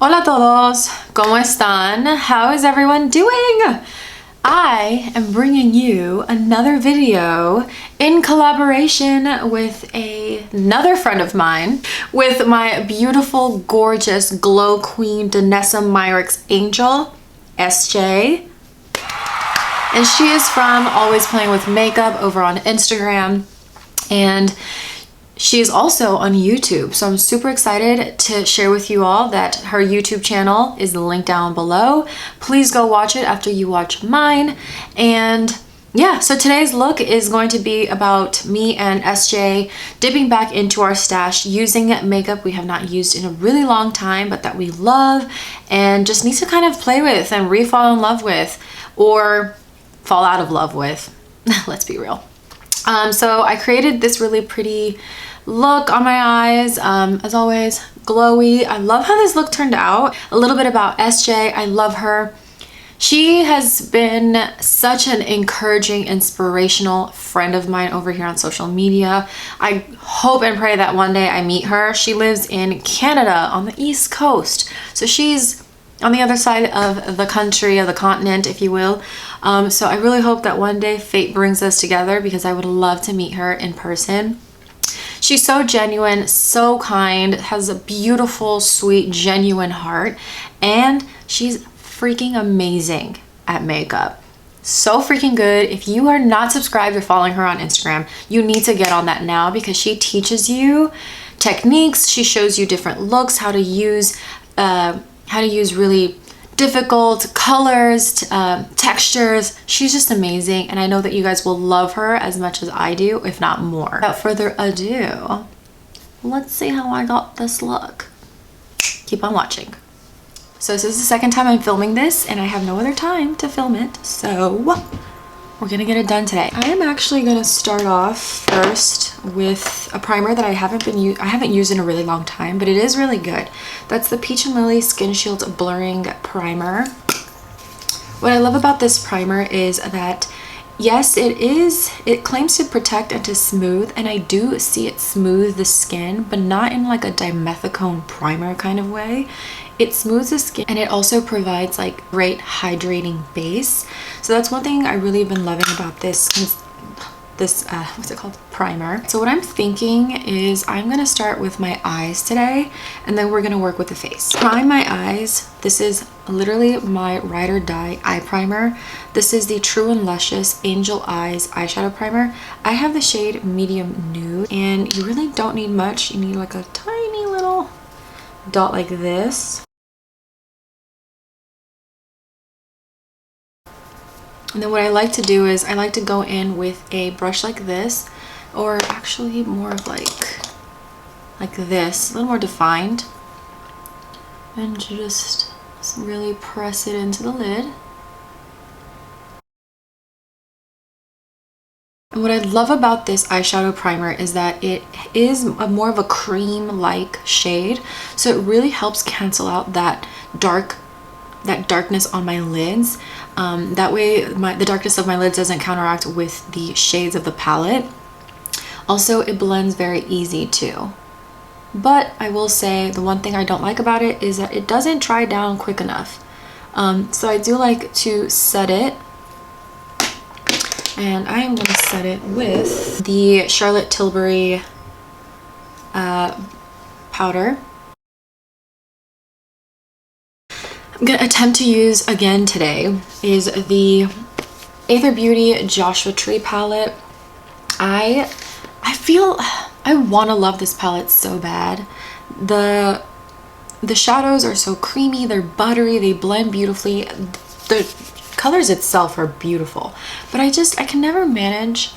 Hola todos, ¿cómo están? How is everyone doing? I am bringing you another video in collaboration with another friend of mine, with my beautiful, gorgeous Glow Queen Danessa Myricks Angel, SJ. And she is from Always Playing with Makeup over on Instagram. And she is also on YouTube, so I'm super excited to share with you all that her YouTube channel is linked down below. Please go watch it after you watch mine. And yeah, so today's look is going to be about me and SJ dipping back into our stash using makeup we have not used in a really long time, but that we love and just need to kind of play with and re-fall in love with, or fall out of love with. Let's be real. So I created this really pretty look on my eyes, as always, glowy. I love how this look turned out. A little bit about SJ. I love her. She has been such an encouraging, inspirational friend of mine over here on social media. I hope and pray that one day I meet her. She lives in Canada on the East Coast, so she's on the other side of the country, of the continent, if you will. So I really hope that one day fate brings us together, because I would love to meet her in person. She's so genuine, so kind, has a beautiful, sweet, genuine heart, and she's freaking amazing at makeup. So freaking good. If you are not subscribed or following her on Instagram, you need to get on that now, because she teaches you techniques. She shows you different looks, how to use really difficult colors, textures. She's just amazing, and I know that you guys will love her as much as I do, if not more. Without further ado, let's see how I got this look. Keep on watching. So this is the second time I'm filming this, and I have no other time to film it, so we're gonna get it done today. I am actually gonna start off first with a primer that I haven't used in a really long time, but it is really good. That's the Peach and Lily Skin Shield Blurring Primer. What I love about this primer is that, yes, it claims to protect and to smooth, and I do see it smooth the skin, but not in like a dimethicone primer kind of way. It smooths the skin, and it also provides like great hydrating base. So that's one thing I really have been loving about this what's it called, primer. So what I'm thinking is I'm gonna start with my eyes today, and then we're gonna work with the face. Prime my eyes. This is literally my ride or die eye primer. This is the True and Luscious Angel Eyes eyeshadow primer. I have the shade Medium Nude, and you really don't need much. You need like a tiny little dot like this. And then what I like to do is I like to go in with a brush like this, or actually more of like this, a little more defined, and just really press it into the lid. And what I love about this eyeshadow primer is that it is more of a cream-like shade, so it really helps cancel out that darkness on my lids. That way the darkness of my lids doesn't counteract with the shades of the palette. Also, it blends very easy too. But I will say the one thing I don't like about it is that it doesn't dry down quick enough. So I do like to set it, and I am going to set it with the Charlotte Tilbury powder. I'm gonna attempt to use again today is the Aether Beauty Joshua Tree palette. I feel I want to love this palette so bad. The shadows are so creamy, they're buttery, they blend beautifully. The colors itself are beautiful, but I can never manage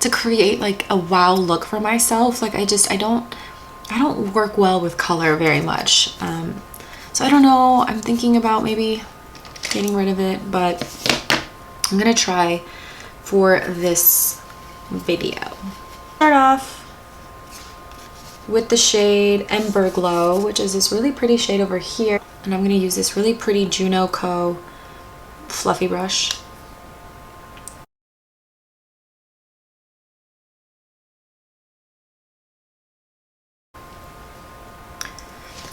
to create like a wow look for myself. Like I don't work well with color very much. So I don't know, I'm thinking about maybe getting rid of it, but I'm gonna try for this video. Start off with the shade Ember Glow, which is this really pretty shade over here, and I'm gonna use this really pretty Juno Co fluffy brush.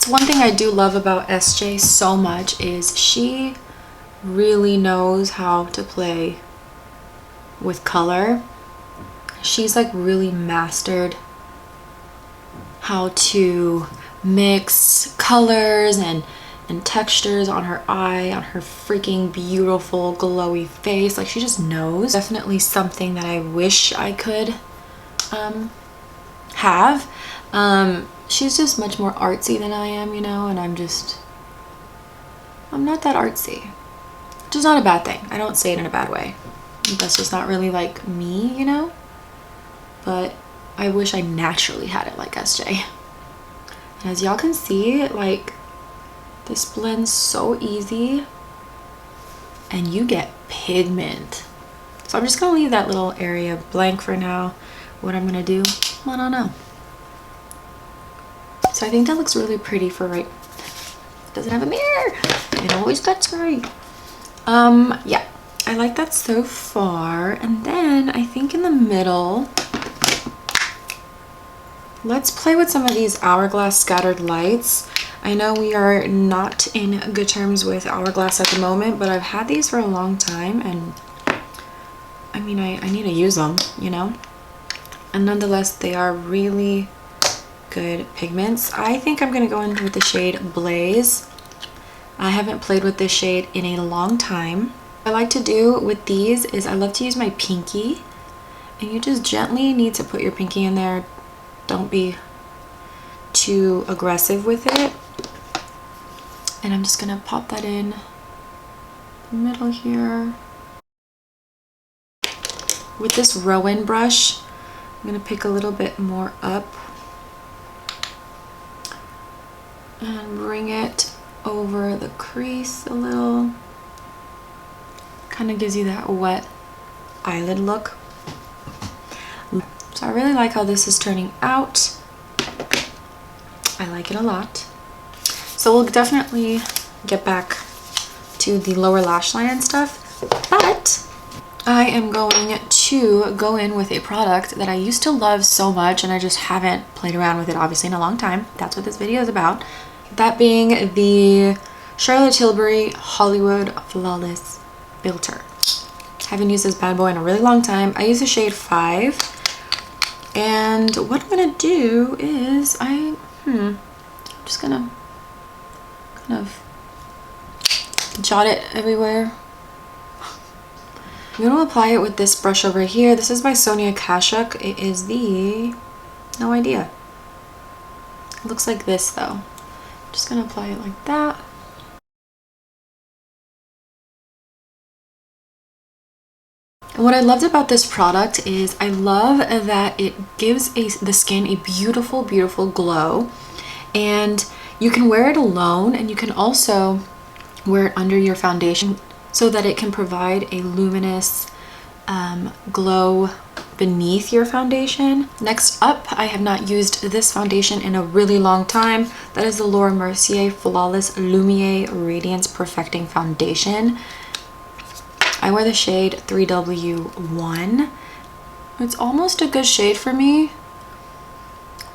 That's one thing I do love about SJ so much, is she really knows how to play with color. She's like really mastered how to mix colors and textures on her eye, on her freaking beautiful glowy face. Like, she just knows. Definitely something that I wish I could have. She's just much more artsy than I am, you know, and I'm not that artsy, which is not a bad thing. I don't say it in a bad way. That's just not really like me, you know, but I wish I naturally had it like SJ. And as y'all can see, like, this blends so easy and you get pigment. So I'm just gonna leave that little area blank for now. What I'm gonna do, I don't know. So I think that looks really pretty for right. It doesn't have a mirror. It always gets right. Yeah, I like that so far. And then I think in the middle, let's play with some of these Hourglass Scattered Lights. I know we are not in good terms with Hourglass at the moment, but I've had these for a long time, and I mean, I need to use them, you know? And nonetheless, they are really good pigments. I think I'm gonna go in with the shade Blaze. I haven't played with this shade in a long time. What I like to do with these is I love to use my pinky, and you just gently need to put your pinky in there. Don't be too aggressive with it. And I'm just gonna pop that in the middle here. With this Roen brush, I'm gonna pick a little bit more up and bring it over the crease a little. Kind of gives you that wet eyelid look. So I really like how this is turning out. I like it a lot. So we'll definitely get back to the lower lash line and stuff, but I am going to go in with a product that I used to love so much, and I just haven't played around with it obviously in a long time. That's what this video is about. That being the Charlotte Tilbury Hollywood Flawless Filter. Haven't used this bad boy in a really long time. I use the shade 5, and what I'm gonna do is I'm just gonna kind of jot it everywhere. I'm gonna apply it with this brush over here. This is by Sonia Kashuk. It is the, no idea. It looks like this though. I'm just gonna apply it like that. And what I loved about this product is I love that it gives the skin a beautiful, beautiful glow. And you can wear it alone, and you can also wear it under your foundation so that it can provide a luminous glow beneath your foundation. Next up, I have not used this foundation in a really long time. That is the Laura Mercier Flawless Lumiere Radiance Perfecting Foundation. I wear the shade 3W1. It's almost a good shade for me.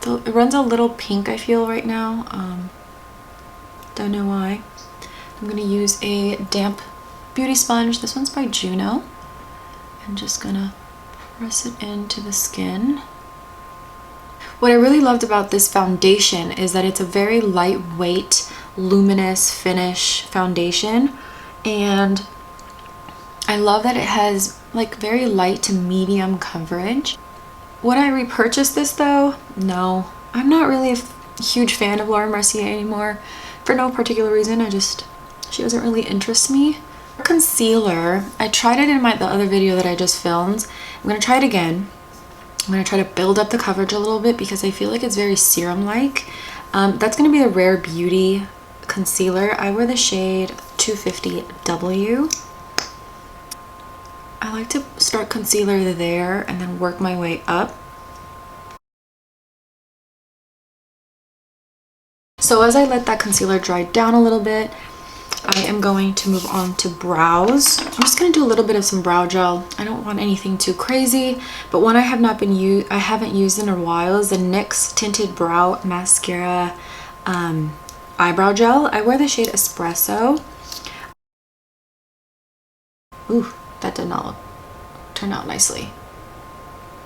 It runs a little pink, I feel, right now. Don't know why. I'm gonna use a damp beauty sponge. This one's by Juno. I'm just gonna press it into the skin. What I really loved about this foundation is that it's a very lightweight, luminous finish foundation, and I love that it has like very light to medium coverage. Would I repurchase this though? No. I'm not really a huge fan of Laura Mercier anymore for no particular reason. She doesn't really interest me. Concealer, I tried it in the other video that I just filmed. I'm gonna try it again. I'm gonna try to build up the coverage a little bit because I feel like it's very serum-like. That's gonna be the Rare Beauty concealer. I wear the shade 250W. I like to start concealer there and then work my way up. So as I let that concealer dry down a little bit, I am going to move on to brows. I'm just going to do a little bit of some brow gel. I don't want anything too crazy, but one I haven't used in a while is the NYX Tinted Brow Mascara eyebrow gel. I wear the shade Espresso. Ooh, that did not turn out nicely.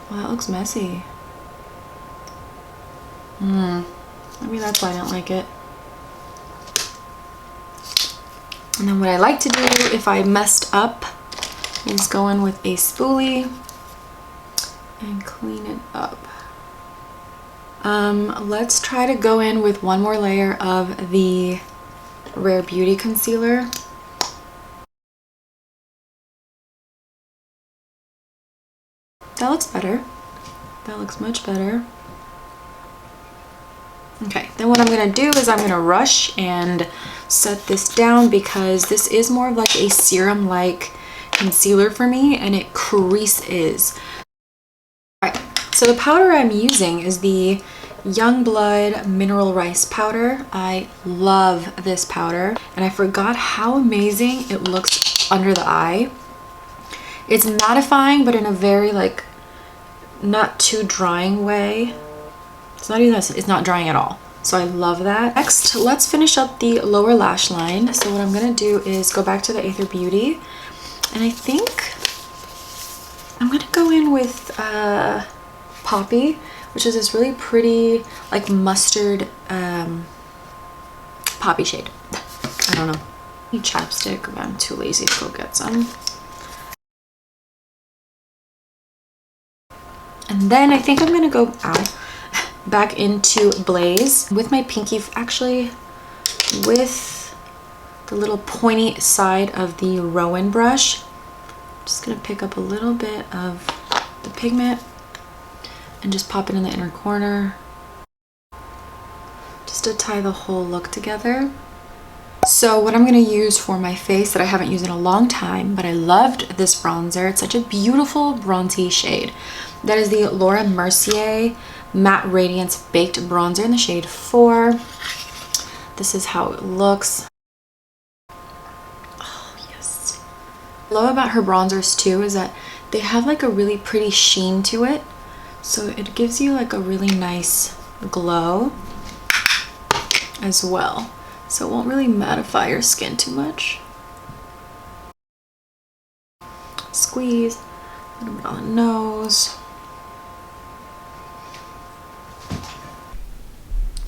Well, that looks messy. Maybe that's why I didn't like it. And then what I like to do if I messed up is go in with a spoolie and clean it up. Let's try to go in with one more layer of the Rare Beauty concealer. That looks better. That looks much better. Okay, then what I'm gonna do is I'm gonna rush and set this down because this is more of like a serum-like concealer for me, and it creases. All right, so the powder I'm using is the Youngblood Mineral Rice Powder. I love this powder, and I forgot how amazing it looks under the eye. It's mattifying, but in a very like not too drying way. It's not even that, it's not drying at all. So I love that. Next, let's finish up the lower lash line. So what I'm gonna do is go back to the Aether Beauty, and I think I'm gonna go in with Poppy, which is this really pretty like mustard poppy shade. I don't know. I need chapstick, but I'm too lazy to go get some. And then I think I'm gonna go back into Blaze with my pinky, actually with the little pointy side of the Roen brush. I'm just gonna pick up a little bit of the pigment and just pop it in the inner corner just to tie the whole look together. So what I'm going to use for my face that I haven't used in a long time, but I loved this bronzer. It's such a beautiful bronzy shade. That is the Laura Mercier Matte Radiance Baked Bronzer in the shade 4. This is how it looks. Oh, yes. What I love about her bronzers too is that they have like a really pretty sheen to it. So it gives you like a really nice glow as well. So it won't really mattify your skin too much. Squeeze, a little bit on the nose.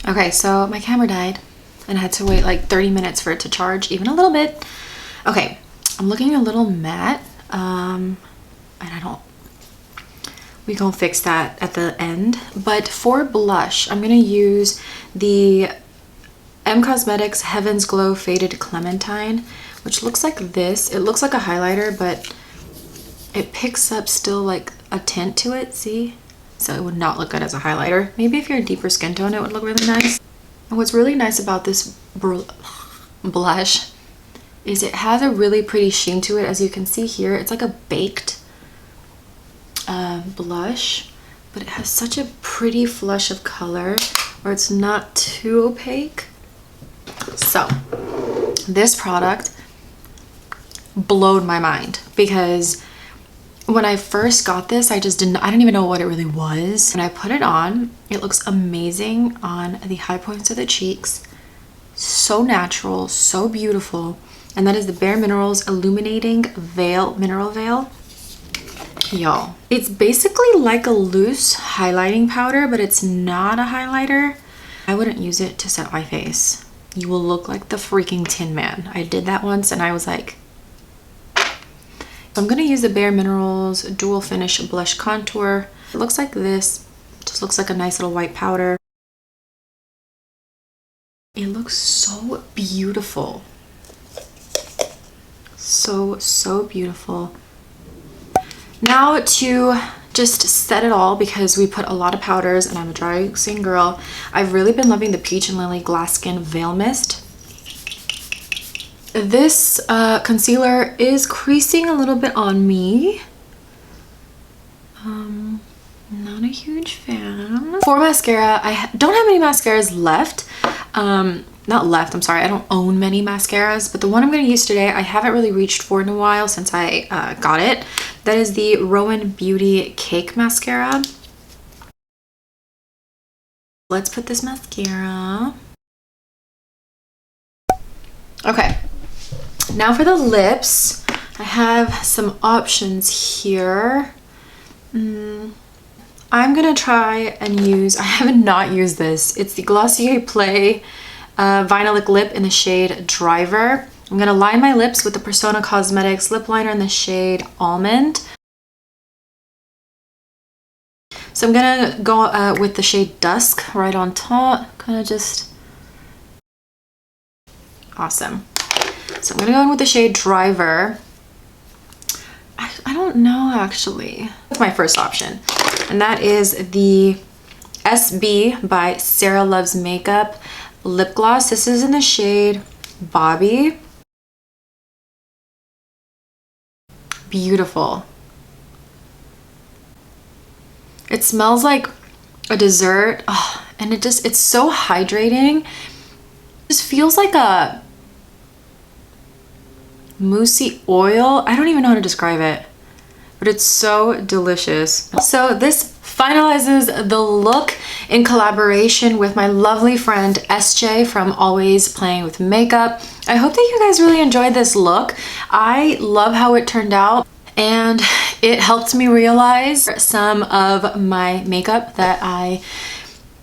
Okay, so my camera died and I had to wait like 30 minutes for it to charge, even a little bit. Okay, I'm looking a little matte, and we gonna fix that at the end. But for blush, I'm gonna use the Cosmetics Heaven's Glow Faded Clementine, which looks like this. It looks like a highlighter, but it picks up still like a tint to it, see? So it would not look good as a highlighter. Maybe if you're a deeper skin tone, it would look really nice. And what's really nice about this blush is it has a really pretty sheen to it. As you can see here, it's like a baked blush, but it has such a pretty flush of color where it's not too opaque. So this product blowed my mind because when I first got this, I didn't even know what it really was. When I put it on, it looks amazing on the high points of the cheeks. So natural, so beautiful. And that is the bareMinerals Illuminating Mineral Veil. Y'all, it's basically like a loose highlighting powder, but it's not a highlighter. I wouldn't use it to set my face. You will look like the freaking Tin Man. I did that once and I was like, I'm gonna use the bareMinerals Dual Finish Blush Contour. It looks like this. It just looks like a nice little white powder. It looks so beautiful. So beautiful. Now to just set it all, because we put a lot of powders and I'm a dry skin girl, I've really been loving the Peach and Lily Glass Skin Veil Mist. This concealer is creasing a little bit on me. Not a huge fan. For mascara, I don't have any mascaras left. Not left, I'm sorry, I don't own many mascaras, but the one I'm going to use today, I haven't really reached for in a while since I got it. That is the Roen Beauty Cake Mascara. Let's put this mascara Okay, now for the lips, I have some options here. I'm gonna try and use, I have not used this. It's the Glossier Play Vinylic Lip in the shade Driver. I'm gonna line my lips with the Persona Cosmetics lip liner in the shade Almond. So I'm gonna go with the shade Dusk right on top, kind of just, awesome. So I'm gonna go in with the shade Driver. I don't know actually. That's my first option. And that is the SB by Sarah Loves Makeup lip gloss. This is in the shade Bobby. Beautiful. It smells like a dessert, oh, and it's so hydrating. It just feels like a moussey oil. I don't even know how to describe it, but it's so delicious. So this finalizes the look in collaboration with my lovely friend SJ from Always Playing with Makeup. I hope that you guys really enjoyed this look. I love how it turned out, and it helped me realize some of my makeup that I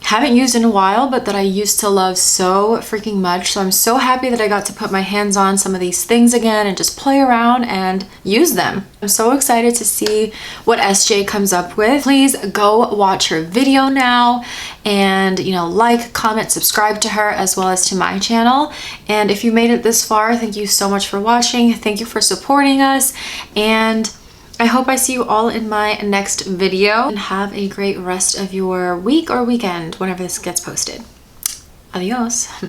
haven't used in a while, but that I used to love so freaking much. So I'm so happy that I got to put my hands on some of these things again and just play around and use them. I'm so excited to see what SJ comes up with. Please go watch her video now and, you know, like, comment, subscribe to her as well as to my channel. And if you made it this far, thank you so much for watching. Thank you for supporting us, and I hope I see you all in my next video, and have a great rest of your week or weekend whenever this gets posted. Adios.